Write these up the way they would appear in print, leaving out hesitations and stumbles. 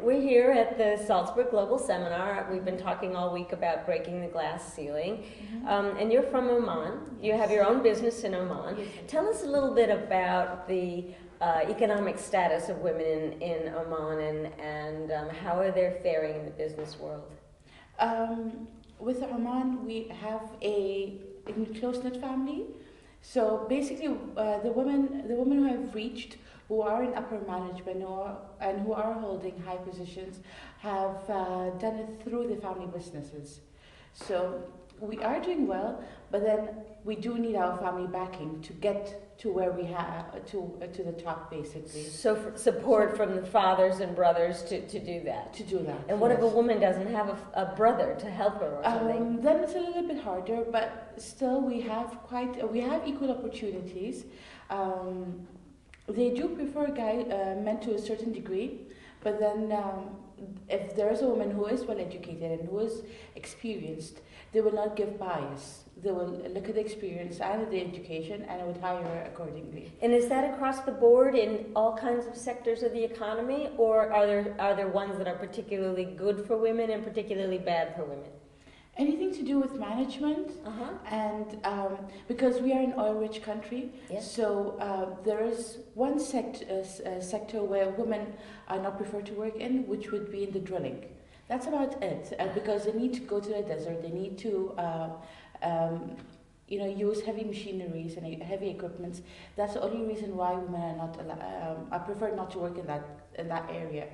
We're here at the Salzburg Global Seminar. We've been talking all week about breaking the glass ceiling. And you're from Oman. Yes. You have your own business in Oman. Yes. Tell us a little bit about the economic status of women in Oman and how are they faring in the business world? With Oman, we have a close-knit family. So basically, the women who have reached, who are in upper management and who are holding high positions, have done it through the family businesses. So we are doing well, but then we do need our family backing to get to where we have to the top, basically. So for support from the fathers and brothers to do that. To do that. And what if a woman doesn't have a brother to help her or something? Then it's a little bit harder, but still we have equal opportunities. They do prefer men to a certain degree, but then if there is a woman who is well educated and who is experienced, they will not give bias. They will look at the experience and the education and would hire her accordingly. And is that across the board in all kinds of sectors of the economy, or are there ones that are particularly good for women and particularly bad for women? Anything to do with management, and because we are an oil-rich country, yes. So there is one sector where women are not preferred to work in, which would be in the drilling. That's about it, because they need to go to the desert. They need to, use heavy machineries and heavy equipment. That's the only reason why women are not I prefer not to work in that area.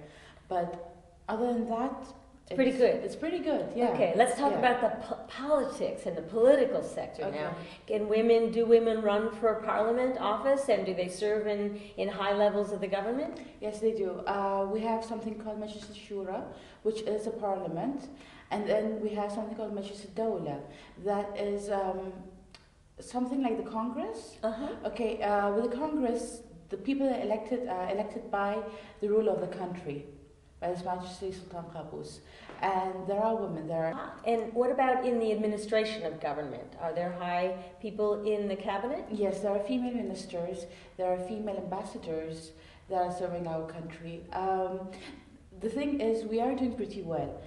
But other than that, it's pretty good. It's pretty good, yeah. Okay, let's talk about the politics and the political sector now. Do women run for parliament office, and do they serve in high levels of the government? Yes, they do. We have something called Majlis al-Shura, which is a parliament, and then we have something called Majlis al-Dawla, that is something like the Congress. Okay, with the Congress, the people are elected by the rule of the country, by His Majesty Sultan Qaboos. And there are women there. And what about in the administration of government? Are there high people in the cabinet? Yes, there are female ministers, there are female ambassadors that are serving our country. The thing is, we are doing pretty well.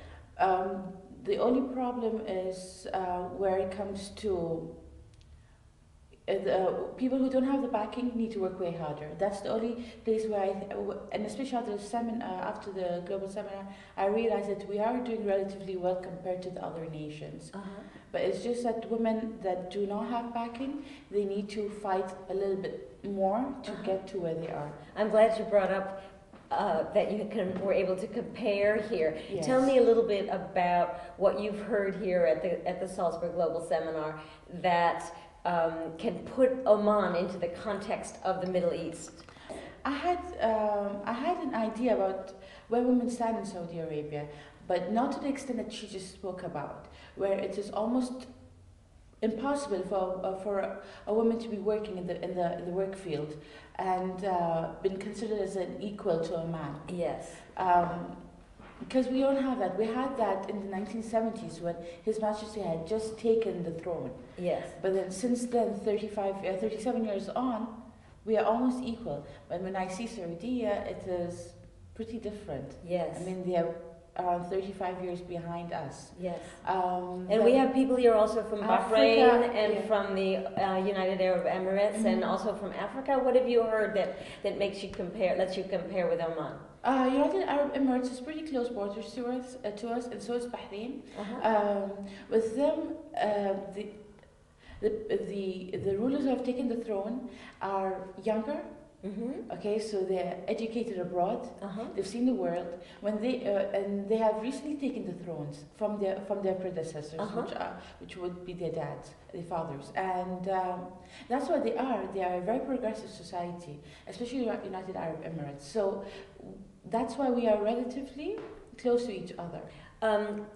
The only problem is where it comes to people who don't have the backing need to work way harder. That's the only place where and especially after the global seminar, I realized that we are doing relatively well compared to the other nations. But it's just that women that do not have backing, they need to fight a little bit more to get to where they are. I'm glad you brought up that were able to compare here. Yes. Tell me a little bit about what you've heard here at the Salzburg Global Seminar that can put Oman into the context of the Middle East. I had an idea about where women stand in Saudi Arabia, but not to the extent that she just spoke about, where it is almost impossible for a woman to be working in the work field and been considered as an equal to a man. Yes. Because we don't have that. We had that in the 1970s when His Majesty had just taken the throne. Yes. But then since then, 37 years on, we are almost equal. But when I see Saudi, it is pretty different. Yes. I mean, they are around 35 years behind us. Yes. And we have people here also from Bahrain and from the United Arab Emirates and also from Africa. What have you heard that lets you compare with Oman? United Arab Emirates is pretty close borders to us, and so is Bahrain. With them, the rulers who have taken the throne are younger. Okay, so they're educated abroad. They've seen the world. And they have recently taken the thrones from their predecessors, which would be their dads, their fathers, and that's what they are. They are a very progressive society, especially United Arab Emirates. So that's why we are relatively close to each other.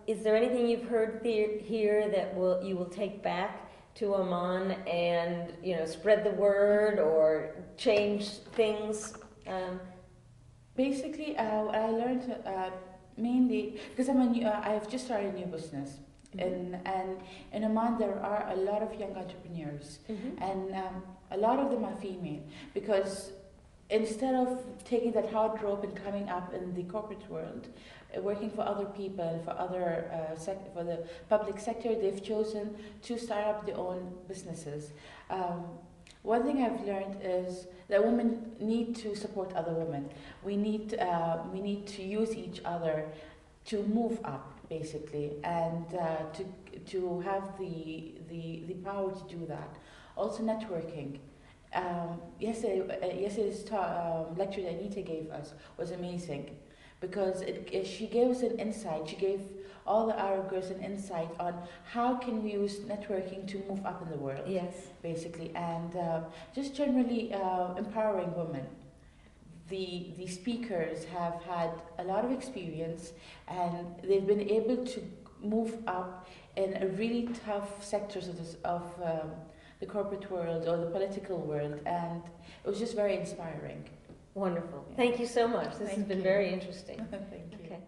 Is there anything you've heard here that you will take back to Oman and spread the word or change things? Basically, I learned mainly because I have just started a new business, and in Oman there are a lot of young entrepreneurs, and a lot of them are female because instead of taking that hard rope and coming up in the corporate world, working for other people, for other for the public sector, they've chosen to start up their own businesses. One thing I've learned is that women need to support other women. We need to use each other to move up, basically, and to have the power to do that. Also, networking. Yesterday's lecture that Anita gave us was amazing, because she gave us an insight. She gave all the Arab girls an insight on how can we use networking to move up in the world. Yes. Basically, and just generally empowering women. The speakers have had a lot of experience, and they've been able to move up in a really tough sectors of the corporate world or the political world, and it was just very inspiring. Wonderful. Yeah. Thank you so much. This has Thank been you. very interesting. Thank you. Okay.